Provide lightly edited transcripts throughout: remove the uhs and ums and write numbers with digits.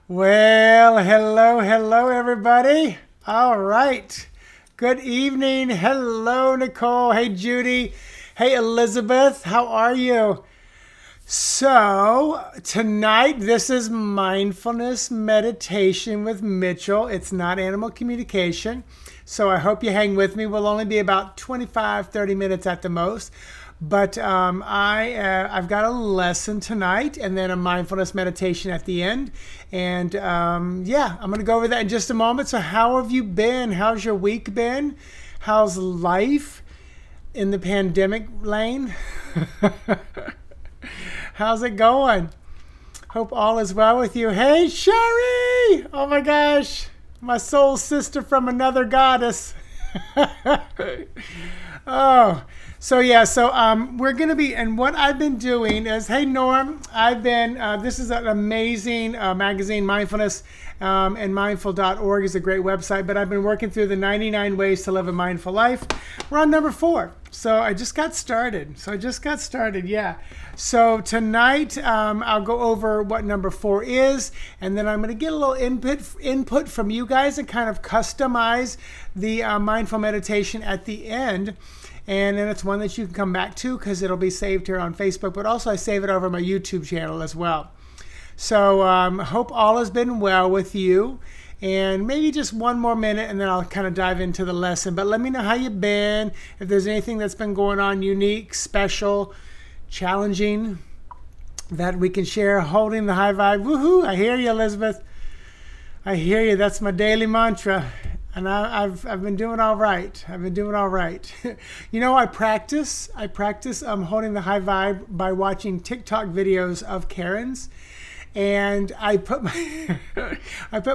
Well, hello, everybody. All right. Good evening. Hello, Nicole. Hey, Judy. Hey, Elizabeth. How are you? So, tonight, this is Mindfulness Meditation with Mitchell. It's not animal communication. So, I hope you hang with me. We'll only be about 25, 30 minutes at the most. But I've got a lesson tonight and then a mindfulness meditation at the end. And yeah, I'm going to go over that in just a moment. So how have you been? How's your week been? How's life in the pandemic lane? How's it going? Hope all is well with you. Hey, Sherry! Oh my gosh, my soul sister from another goddess. Oh. So we're going to be, and what I've been doing is, hey Norm, this is an amazing magazine, Mindfulness, and mindful.org is a great website, but I've been working through the 99 ways to live a mindful life. We're on number 4. So I just got started. Yeah. So tonight, I'll go over what number 4 is, and then I'm going to get a little input from you guys and kind of customize the mindful meditation at the end. And then it's one that you can come back to because it'll be saved here on Facebook, but also I save it over my YouTube channel as well. So hope all has been well with you. And maybe just one more minute and then I'll kind of dive into the lesson. But let me know how you've been, if there's anything that's been going on unique, special, challenging that we can share. Holding the high vibe. Woohoo! I hear you, Elizabeth. I hear you. That's my daily mantra. And I've been doing all right. You know, I practice holding the high vibe by watching TikTok videos of Karens. And I put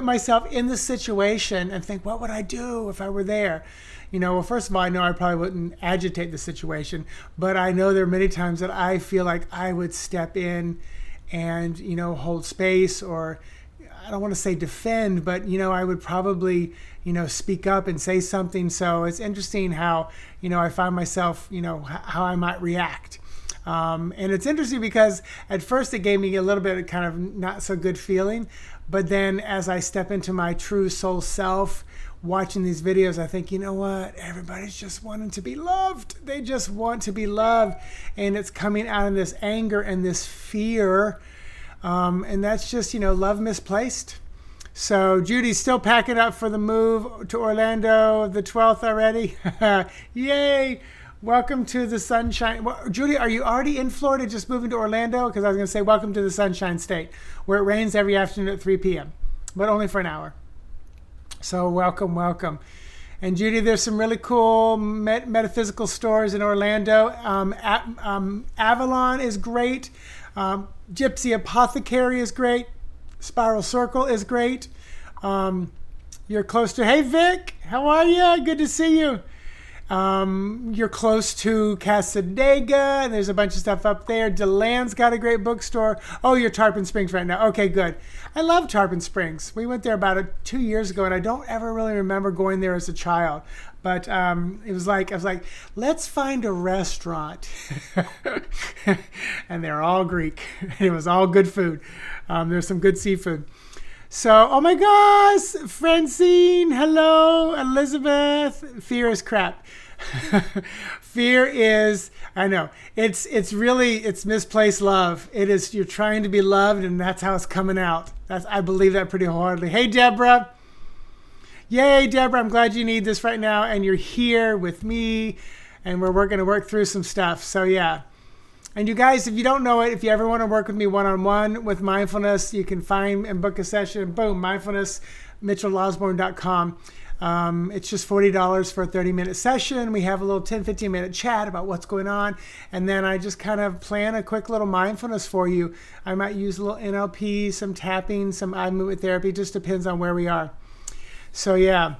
myself in the situation and think, what would I do if I were there? You know, well, first of all, I know I probably wouldn't agitate the situation, but I know there are many times that I feel like I would step in and, you know, hold space, or I don't want to say defend, but, you know, I would probably, you know, speak up and say something. So it's interesting how, you know, I find myself, you know, how I might react. And it's interesting because at first it gave me a little bit of kind of not so good feeling. But then as I step into my true soul self, watching these videos, I think, you know what? Everybody's just wanting to be loved. They just want to be loved. And it's coming out of this anger and this fear. And that's just, you know, love misplaced. So Judy's still packing up for the move to Orlando the 12th already. Yay! Welcome to the Sunshine. Well, Judy, are you already in Florida, just moving to Orlando? Because I was going to say welcome to the Sunshine State, where it rains every afternoon at 3 p.m., but only for an hour. So welcome. And Judy, there's some really cool metaphysical stores in Orlando. Avalon is great. Gypsy Apothecary is great. Spiral Circle is great. You're close to, hey Vic, how are you? Good to see you. You're close to Casadega, and there's a bunch of stuff up there. DeLand's got a great bookstore. Oh, you're Tarpon Springs right now. Okay, good. I love Tarpon Springs. We went there about 2 years ago, and I don't ever really remember going there as a child. But it was like, I was like, let's find a restaurant. And they're all Greek. It was all good food. There's some good seafood. So, oh my gosh, Francine, hello, Elizabeth. Fear is crap. Fear is, I know, it's misplaced love. It is, you're trying to be loved, and that's how it's coming out. I believe that pretty hardly. Hey, Deborah. Yay, Deborah, I'm glad you need this right now, and you're here with me, and we're going to work through some stuff. So, yeah. And you guys, if you don't know it, if you ever want to work with me one-on-one with mindfulness, you can find and book a session. Boom, mindfulness, mitchellosborn.com. It's just $40 for a 30-minute session. We have a little 10, 15-minute chat about what's going on. And then I just kind of plan a quick little mindfulness for you. I might use a little NLP, some tapping, some eye movement therapy. Just depends on where we are. So, yeah.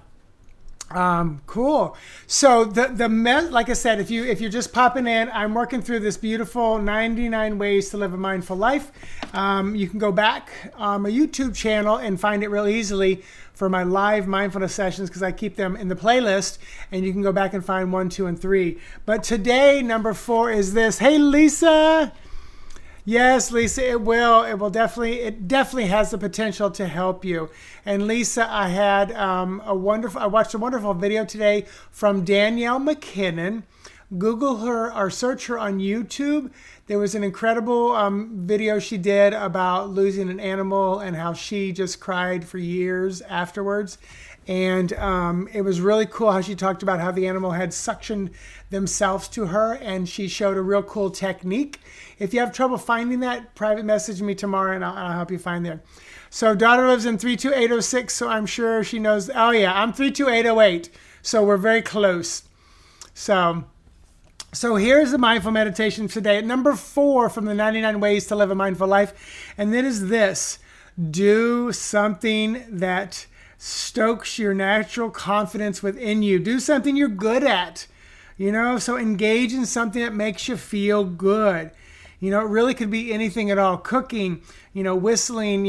Cool. So like I said, if you're just popping in, I'm working through this beautiful 99 ways to live a mindful life. You can go back on my YouTube channel and find it real easily for my live mindfulness sessions, because I keep them in the playlist, and you can go back and find 1, 2, and 3. But today, number 4 is this. Hey, Lisa. Yes, Lisa, it will. It definitely has the potential to help you. And Lisa, I watched a wonderful video today from Danielle McKinnon. Google her or search her on YouTube. There was an incredible video she did about losing an animal and how she just cried for years afterwards. And it was really cool how she talked about how the animal had suctioned themselves to her, and she showed a real cool technique. If you have trouble finding that, private message me tomorrow and I'll help you find that. So daughter lives in 32806, so I'm sure she knows. Oh yeah, I'm 32808, so we're very close. So here's the mindful meditation today. At number 4 from the 99 ways to live a mindful life, and then is this: do something that stokes your natural confidence within you. Do something you're good at, so engage in something that makes you feel good. It really could be anything at all. Cooking, whistling,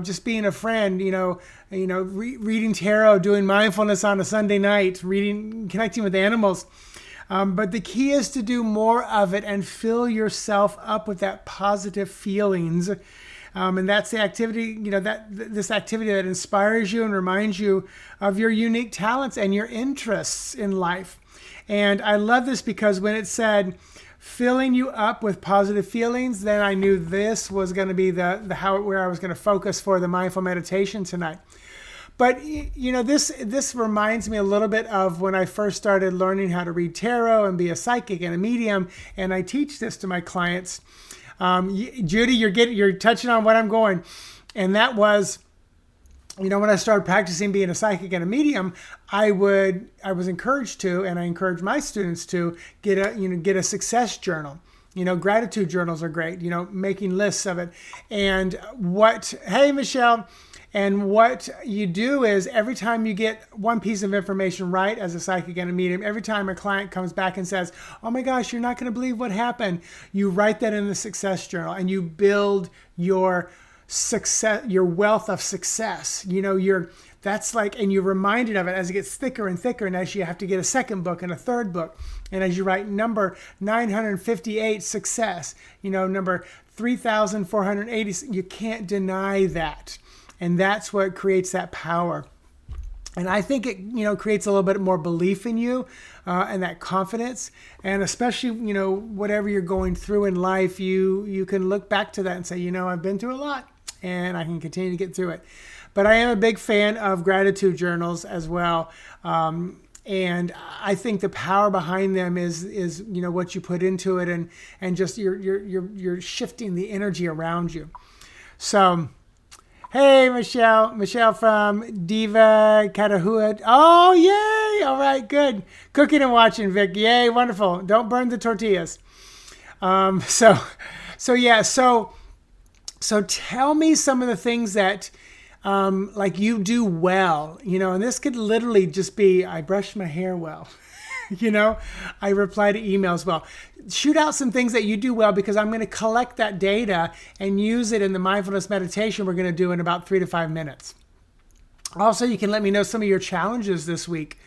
just being a friend, reading tarot, doing mindfulness on a Sunday night, connecting with animals. But the key is to do more of it and fill yourself up with that positive feelings. And that's the activity, this activity that inspires you and reminds you of your unique talents and your interests in life. And I love this because when it said filling you up with positive feelings, then I knew this was going to be where I was going to focus for the mindful meditation tonight. But this reminds me a little bit of when I first started learning how to read tarot and be a psychic and a medium, and I teach this to my clients. Judy, you're touching on what I'm going, and that was, when I started practicing being a psychic and a medium, I was encouraged to, and I encourage my students to get a success journal. Gratitude journals are great. Making lists of it, and hey Michelle. And what you do is every time you get one piece of information right as a psychic and a medium, every time a client comes back and says, oh my gosh, you're not going to believe what happened, you write that in the success journal and you build your success, your wealth of success. And you're reminded of it as it gets thicker and thicker, and as you have to get a second book and a third book. And as you write number 958 success, number 3,480, you can't deny that. And that's what creates that power. And I think it, creates a little bit more belief in you and that confidence. And especially, whatever you're going through in life, you can look back to that and say, I've been through a lot and I can continue to get through it. But I am a big fan of gratitude journals as well. And I think the power behind them is what you put into it and just you're shifting the energy around you. So, hey, Michelle from Diva Catahoula. Oh, yay. All right, good. Cooking and watching, Vic. Yay, wonderful. Don't burn the tortillas. So tell me some of the things that you do well, and this could literally just be, I brush my hair well. I reply to emails well. Shoot out some things that you do well, because I'm going to collect that data and use it in the mindfulness meditation we're going to do in about 3 to 5 minutes. Also, you can let me know some of your challenges this week.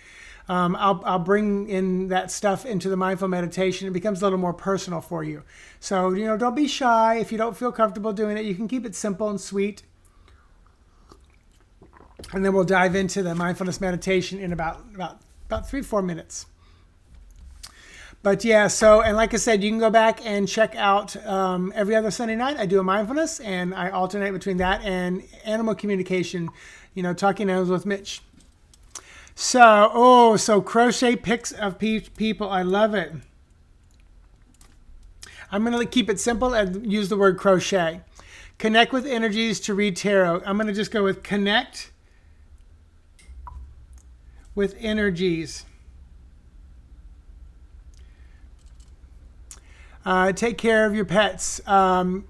I'll bring in that stuff into the mindful meditation. It becomes a little more personal for you. So, don't be shy. If you don't feel comfortable doing it, you can keep it simple and sweet. And then we'll dive into the mindfulness meditation in about 3-4 minutes. But yeah, and like I said, you can go back and check out every other Sunday night. I do a mindfulness, and I alternate between that and animal communication, talking animals with Mitch. So crochet pics of people. I love it. I'm going to keep it simple and use the word crochet. Connect with energies to read tarot. I'm going to just go with connect with energies. Take care of your pets. All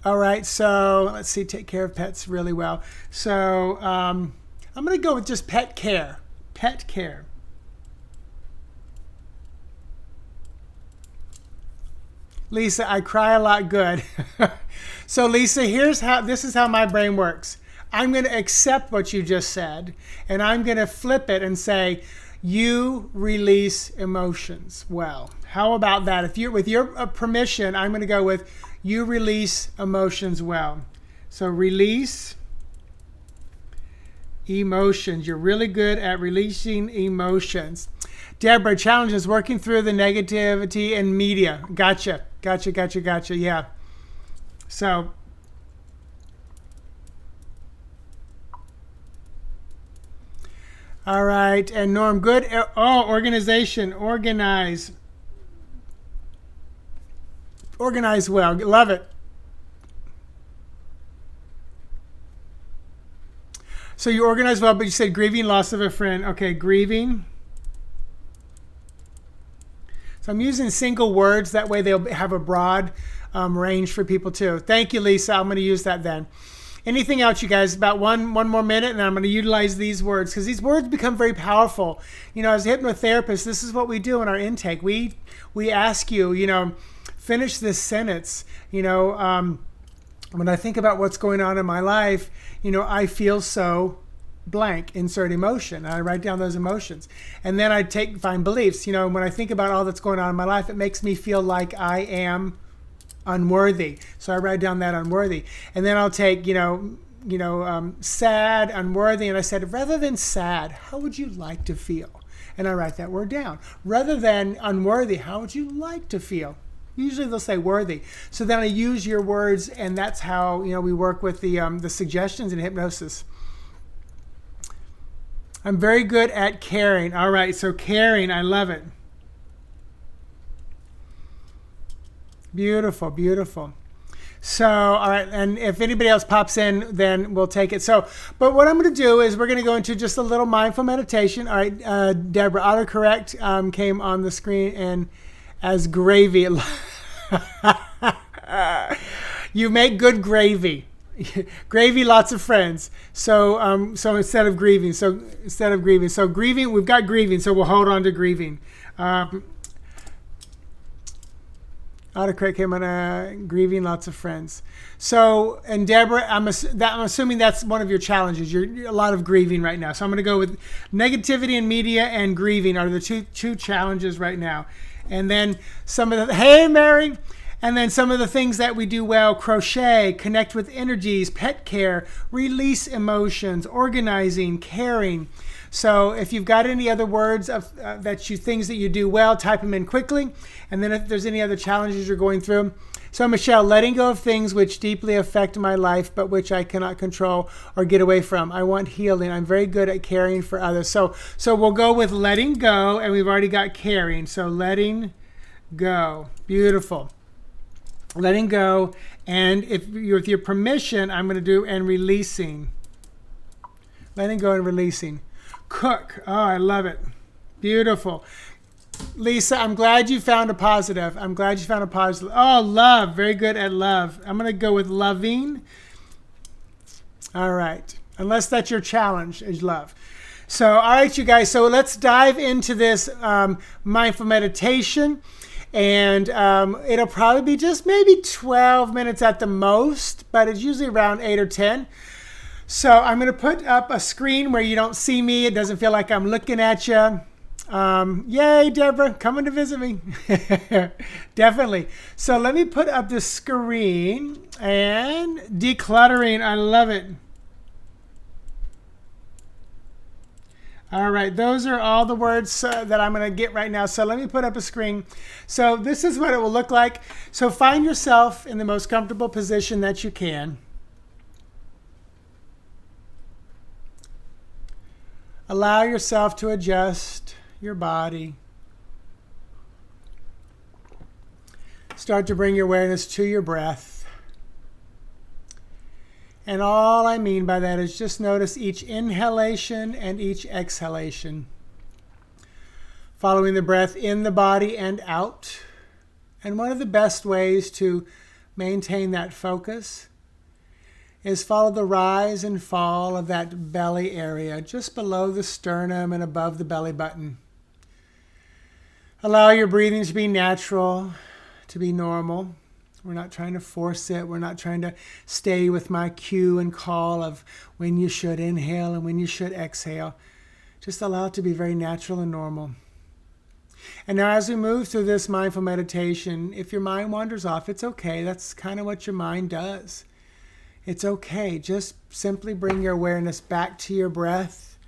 right, so let's see, take care of pets really well. So I'm going to go with just pet care. Pet care. Lisa, I cry a lot. Good. So Lisa, this is how my brain works. I'm going to accept what you just said, and I'm going to flip it and say, you release emotions well. How about that? With your permission, I'm going to go with, You release emotions well. So release emotions. You're really good at releasing emotions. Deborah, challenges working through the negativity in media. Gotcha. Yeah. So, all right. And Norm, good. Oh, organization. Organize well. Love it. So you organize well, but you said grieving loss of a friend. Okay, grieving. So I'm using single words. That way they'll have a broad range for people too. Thank you, Lisa. I'm going to use that then. Anything else, you guys? About one more minute, and I'm going to utilize these words because these words become very powerful. You know, as a hypnotherapist, this is what we do in our intake. We ask you, you know, finish this sentence. You know, when I think about what's going on in my life, you know, I feel so blank, insert emotion. I write down those emotions. And then I find beliefs. You know, when I think about all that's going on in my life, it makes me feel like I am unworthy. So I write down that unworthy. And then I'll take, sad, unworthy. And I said, rather than sad, how would you like to feel? And I write that word down. Rather than unworthy, how would you like to feel? Usually they'll say worthy. So then I use your words, and that's how, you know, we work with the suggestions in hypnosis. I'm very good at caring. All right, so caring, I love it. Beautiful, beautiful. So, all right, and if anybody else pops in, then we'll take it. So, but what I'm going to do is we're going to go into just a little mindful meditation. All right, Deborah, autocorrect came on the screen and as gravy. You make good gravy. Gravy, lots of friends. So instead of grieving, so grieving, we've got grieving, so we'll hold on to grieving. Autocorrect came on grieving, lots of friends. So, and Deborah, I'm assuming that's one of your challenges. You're a lot of grieving right now. So I'm going to go with negativity in media and grieving are the two challenges right now. And then hey, Mary. And then some of the things that we do well: crochet, connect with energies, pet care, release emotions, organizing, caring. So if you've got any other words things that you do well, type them in quickly. And then if there's any other challenges you're going through. So Michelle, letting go of things which deeply affect my life, but which I cannot control or get away from. I want healing. I'm very good at caring for others. So we'll go with letting go, and we've already got caring. So letting go. Beautiful. Letting go, and with your permission, I'm going to do and releasing. Letting go and releasing. Cook. Oh, I love it. Beautiful. Lisa, I'm glad you found a positive. Oh, love. Very good at love. I'm going to go with loving. All right. Unless that's your challenge, is love. So, all right, you guys. So let's dive into this mindful meditation. And it'll probably be just maybe 12 minutes at the most, but it's usually around 8 or 10. So I'm going to put up a screen where you don't see me. It doesn't feel like I'm looking at you. Yay, Deborah, coming to visit me. Definitely. So let me put up the screen and decluttering. I love it. All right, those are all the words that I'm going to get right now. So let me put up a screen. So this is what it will look like. So find yourself in the most comfortable position that you can. Allow yourself to adjust your body. Start to bring your awareness to your breath. And all I mean by that is just notice each inhalation and each exhalation. Following the breath in the body and out. And one of the best ways to maintain that focus is follow the rise and fall of that belly area, just below the sternum and above the belly button. Allow your breathing to be natural, to be normal. We're not trying to force it. We're not trying to stay with my cue and call of when you should inhale and when you should exhale. Just allow it to be very natural and normal. And now as we move through this mindful meditation, if your mind wanders off, it's okay. That's kind of what your mind does. It's okay. Just simply bring your awareness back to your breath,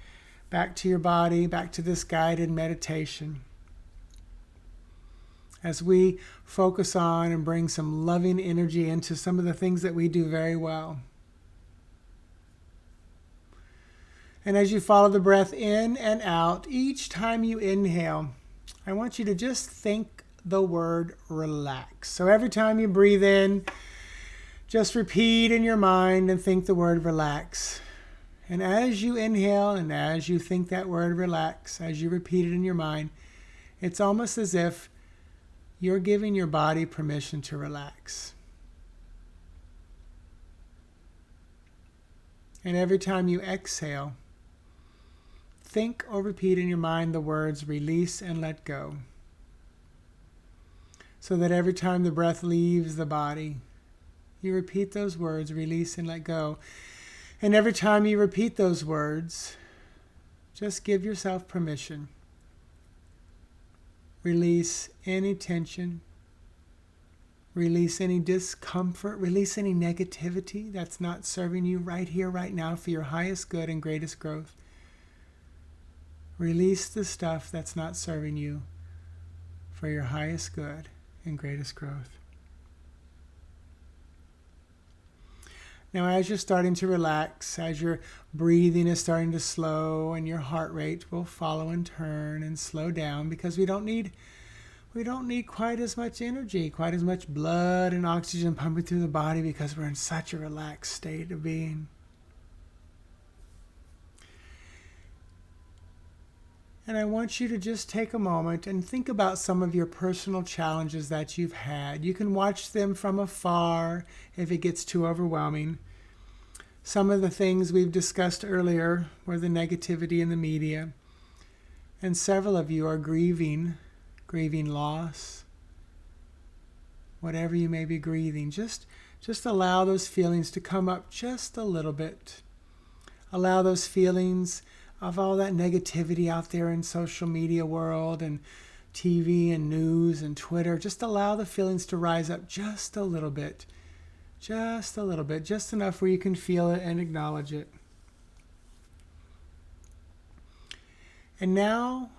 back to your body, back to this guided meditation. As we focus on and bring some loving energy into some of the things that we do very well. And as you follow the breath in and out, each time you inhale, I want you to just think the word relax. So every time you breathe in, just repeat in your mind and think the word relax. And as you inhale and as you think that word relax, as you repeat it in your mind, it's almost as if you're giving your body permission to relax. And every time you exhale, think or repeat in your mind the words release and let go. So that every time the breath leaves the body, you repeat those words, release and let go. And every time you repeat those words, just give yourself permission. Release any tension. Release any discomfort. Release any negativity that's not serving you right here, right now for your highest good and greatest growth. Release the stuff that's not serving you for your highest good and greatest growth. Now, as you're starting to relax, as your breathing is starting to slow and your heart rate will follow in turn and slow down, because we don't need quite as much energy, quite as much blood and oxygen pumping through the body because we're in such a relaxed state of being. And I want you to just take a moment and think about some of your personal challenges that you've had. You can watch them from afar if it gets too overwhelming. Some of the things we've discussed earlier were the negativity in the media. And several of you are grieving loss. Whatever you may be grieving, just allow those feelings to come up just a little bit. Allow those feelings of all that negativity out there in social media world and TV and news and Twitter. Just allow the feelings to rise up just a little bit. Just a little bit. Just enough where you can feel it and acknowledge it. And now,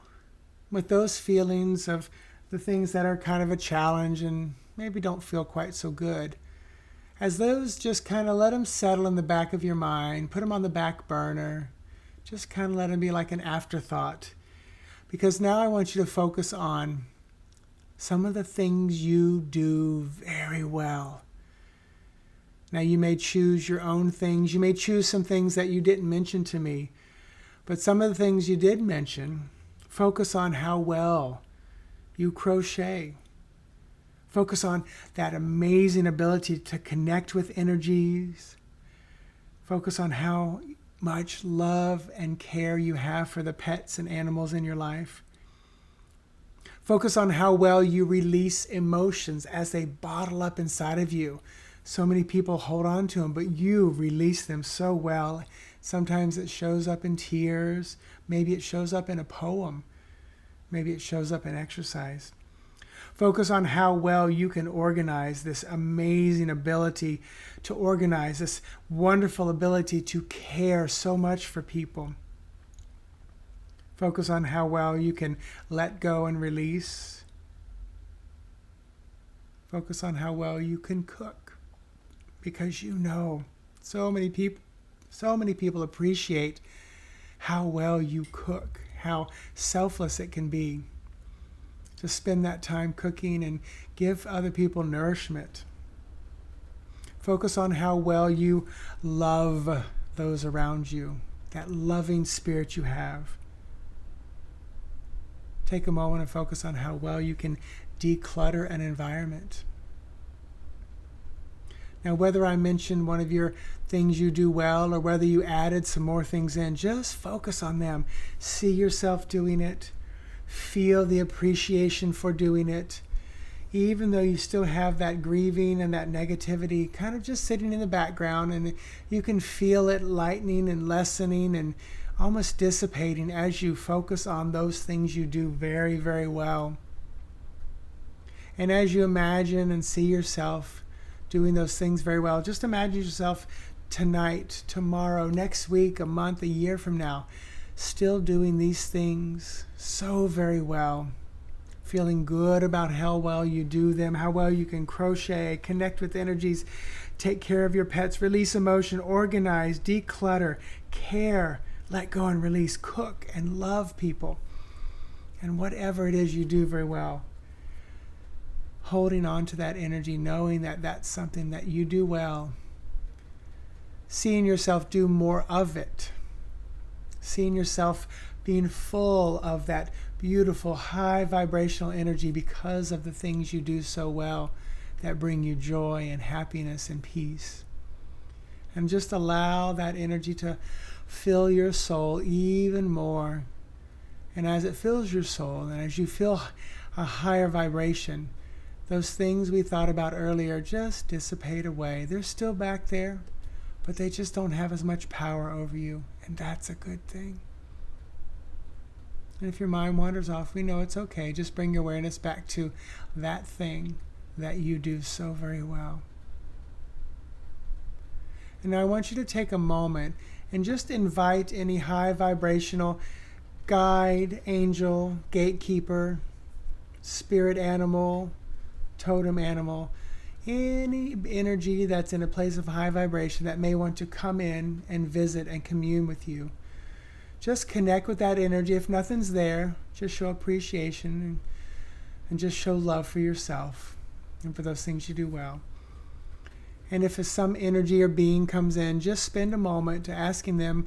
with those feelings of the things that are kind of a challenge and maybe don't feel quite so good, as those, just kind of let them settle in the back of your mind. Put them on the back burner. Just kind of let them be like an afterthought. Because now I want you to focus on some of the things you do very well. Now you may choose your own things. You may choose some things that you didn't mention to me. But some of the things you did mention, focus on how well you crochet. Focus on that amazing ability to connect with energies. Focus on how much love and care you have for the pets and animals in your life. Focus on how well you release emotions as they bottle up inside of you. So many people hold on to them, but you release them so well. Sometimes it shows up in tears. Maybe it shows up in a poem. Maybe it shows up in exercise. Focus on how well you can organize, this amazing ability to organize, this wonderful ability to care so much for people. Focus on how well you can let go and release. Focus on how well you can cook, because you know so many people appreciate how well you cook, how selfless it can be to spend that time cooking and give other people nourishment. Focus on how well you love those around you, that loving spirit you have. Take a moment and focus on how well you can declutter an environment. Now, whether I mentioned one of your things you do well or whether you added some more things in, just focus on them. See yourself doing it. Feel the appreciation for doing it. Even though you still have that grieving and that negativity kind of just sitting in the background, and you can feel it lightening and lessening and almost dissipating as you focus on those things you do very, very well. And as you imagine and see yourself doing those things very well, just imagine yourself tonight, tomorrow, next week, a month, a year from now, still doing these things so very well. Feeling good about how well you do them, how well you can crochet, connect with energies, take care of your pets, release emotion, organize, declutter, care, let go and release, cook and love people. And whatever it is you do very well, holding on to that energy, knowing that that's something that you do well, seeing yourself do more of it, seeing yourself being full of that beautiful high vibrational energy because of the things you do so well that bring you joy and happiness and peace. And just allow that energy to fill your soul even more. And as it fills your soul, and as you feel a higher vibration, those things we thought about earlier just dissipate away. They're still back there, but they just don't have as much power over you. And that's a good thing. And if your mind wanders off, we know it's okay. Just bring your awareness back to that thing that you do so very well. And now I want you to take a moment and just invite any high vibrational guide, angel, gatekeeper, spirit animal, totem animal, any energy that's in a place of high vibration that may want to come in and visit and commune with you. Just connect with that energy. If nothing's there, just show appreciation and just show love for yourself and for those things you do well. And if some energy or being comes in, just spend a moment to asking them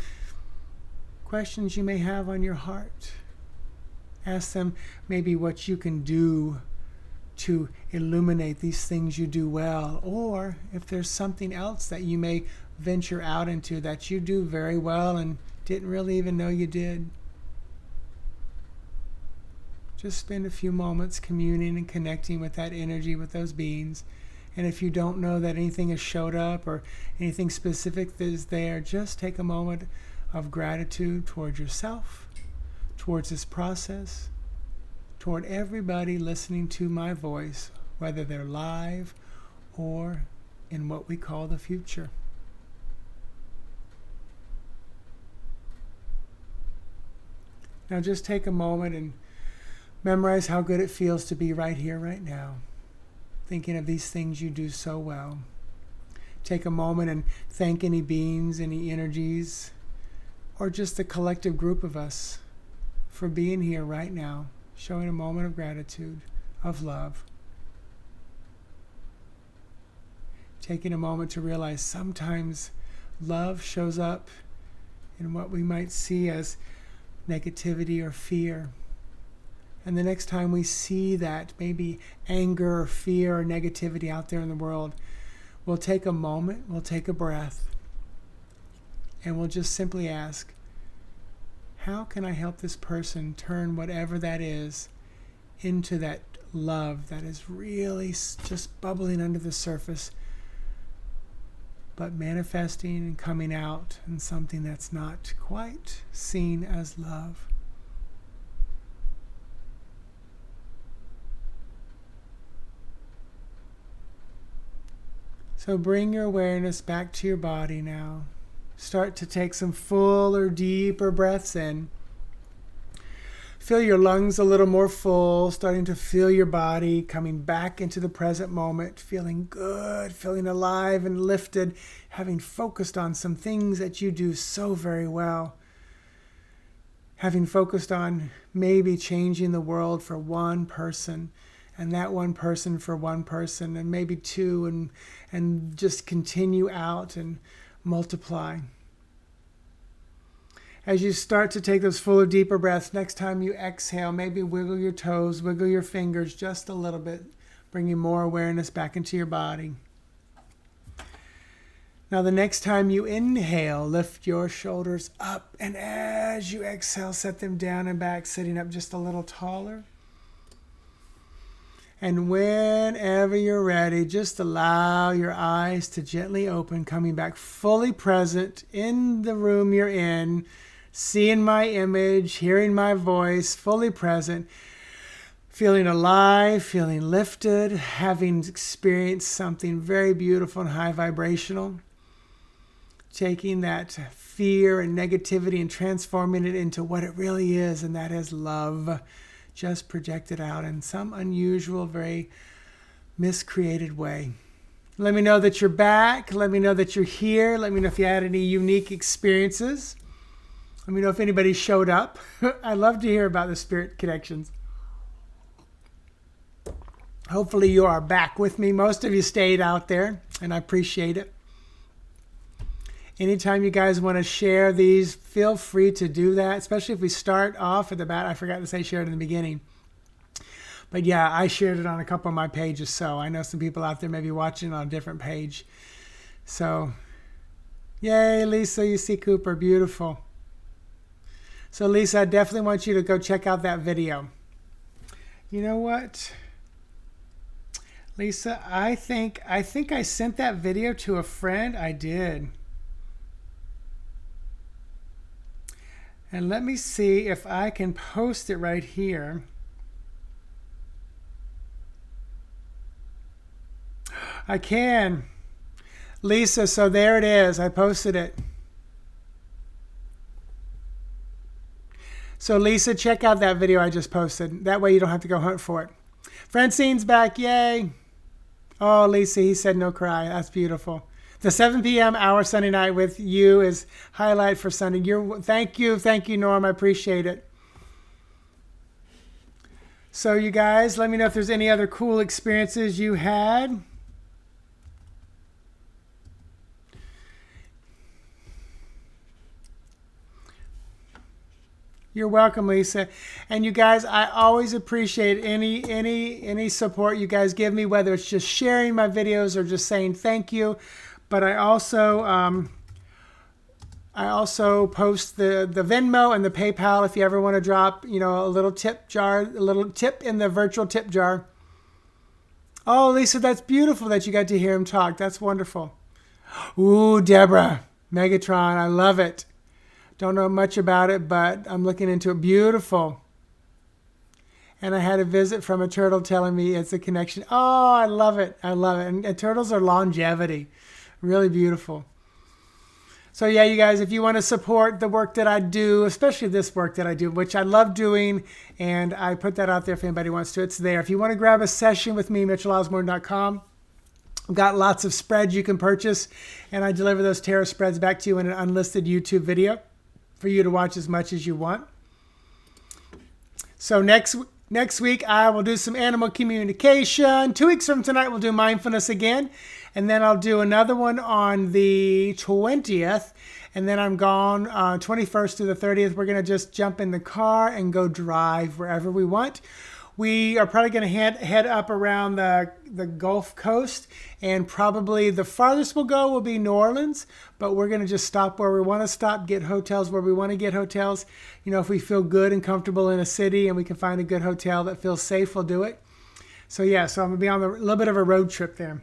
questions you may have on your heart. Ask them maybe what you can do to illuminate these things you do well, or if there's something else that you may venture out into that you do very well and didn't really even know you did. Just spend a few moments communing and connecting with that energy, with those beings. And if you don't know that anything has showed up or anything specific that is there, just take a moment of gratitude toward yourself, towards this process, toward everybody listening to my voice, whether they're live or in what we call the future. Now just take a moment and memorize how good it feels to be right here, right now, thinking of these things you do so well. Take a moment and thank any beings, any energies, or just the collective group of us for being here right now, showing a moment of gratitude, of love. Taking a moment to realize sometimes love shows up in what we might see as negativity or fear. And the next time we see that, maybe anger or fear or negativity out there in the world, we'll take a moment, we'll take a breath, and we'll just simply ask, how can I help this person turn whatever that is into that love that is really just bubbling under the surface, but manifesting and coming out in something that's not quite seen as love. So bring your awareness back to your body now. Start to take some fuller, deeper breaths in. Feel your lungs a little more full, starting to feel your body coming back into the present moment, feeling good, feeling alive and lifted, having focused on some things that you do so very well. Having focused on maybe changing the world for one person, and that one person for one person, and maybe two, and just continue out and multiply. As you start to take those fuller, deeper breaths, next time you exhale, maybe wiggle your toes, wiggle your fingers just a little bit, bringing more awareness back into your body. Now the next time you inhale, lift your shoulders up, and as you exhale, set them down and back, sitting up just a little taller. And whenever you're ready, just allow your eyes to gently open, coming back fully present in the room you're in, seeing my image, hearing my voice, fully present, feeling alive, feeling lifted, having experienced something very beautiful and high vibrational. Taking that fear and negativity and transforming it into what it really is, and that is love, just projected out in some unusual, very miscreated way. Let me know that you're back. Let me know that you're here. Let me know if you had any unique experiences. Let me know if anybody showed up. I love to hear about the spirit connections. Hopefully you are back with me. Most of you stayed out there, and I appreciate it. Anytime you guys want to share these, feel free to do that, especially if we start off at the bat. I forgot to say share it in the beginning. But yeah, I shared it on a couple of my pages, so I know some people out there may be watching on a different page. So, yay, Lisa, you see Cooper, beautiful. So Lisa, I definitely want you to go check out that video. You know what? Lisa, I think I sent that video to a friend. I did. And let me see if I can post it right here. I can. Lisa, so there it is. I posted it. So Lisa, check out that video I just posted. That way you don't have to go hunt for it. Francine's back. Yay. Oh, Lisa, he said no cry. That's beautiful. The 7 p.m. hour Sunday night with you is highlight for Sunday. Thank you, Norm. I appreciate it. So you guys, let me know if there's any other cool experiences you had. You're welcome, Lisa. And you guys, I always appreciate any support you guys give me, whether it's just sharing my videos or just saying thank you. But I also post the Venmo and the PayPal if you ever want to drop, a little tip in the virtual tip jar. Oh, Lisa, that's beautiful that you got to hear him talk. That's wonderful. Ooh, Deborah, Megatron, I love it. Don't know much about it, but I'm looking into it. Beautiful. And I had a visit from a turtle telling me it's a connection. Oh, I love it. I love it. And turtles are longevity. Really beautiful. So yeah, you guys, if you want to support the work that I do, especially this work that I do, which I love doing, and I put that out there if anybody wants to, it's there. If you want to grab a session with me, MitchellOsborn.com. I've got lots of spreads you can purchase, and I deliver those tarot spreads back to you in an unlisted YouTube video for you to watch as much as you want. So next week, I will do some animal communication. 2 weeks from tonight, we'll do mindfulness again. And then I'll do another one on the 20th. And then I'm gone 21st to the 30th. We're going to just jump in the car and go drive wherever we want. We are probably going to head up around the Gulf Coast. And probably the farthest we'll go will be New Orleans. But we're going to just stop where we want to stop, get hotels where we want to get hotels. If we feel good and comfortable in a city and we can find a good hotel that feels safe, we'll do it. So yeah, so I'm going to be on a little bit of a road trip there.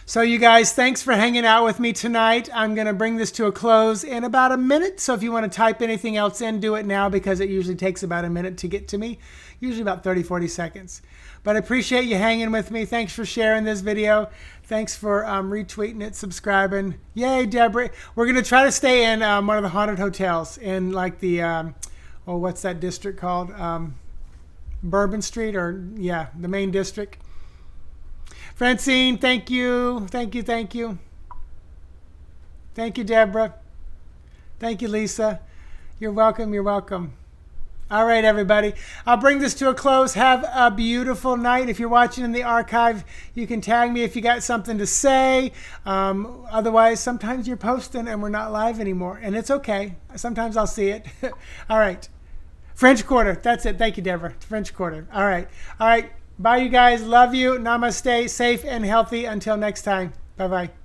So you guys, thanks for hanging out with me tonight. I'm going to bring this to a close in about a minute. So if you want to type anything else in, do it now because it usually takes about a minute to get to me. Usually about 30, 40 seconds. But I appreciate you hanging with me. Thanks for sharing this video. Thanks for retweeting it, subscribing. Yay, Deborah. We're going to try to stay in one of the haunted hotels in like the, what's that district called? Bourbon Street the main district. Francine, thank you. Thank you, thank you. Thank you, Deborah. Thank you, Lisa. You're welcome, you're welcome. All right, everybody. I'll bring this to a close. Have a beautiful night. If you're watching in the archive, you can tag me if you got something to say. Otherwise, sometimes you're posting and we're not live anymore. And it's okay. Sometimes I'll see it. All right. French Quarter. That's it. Thank you, Deborah. French Quarter. All right. All right. Bye, you guys. Love you. Namaste. Safe and healthy. Until next time. Bye-bye.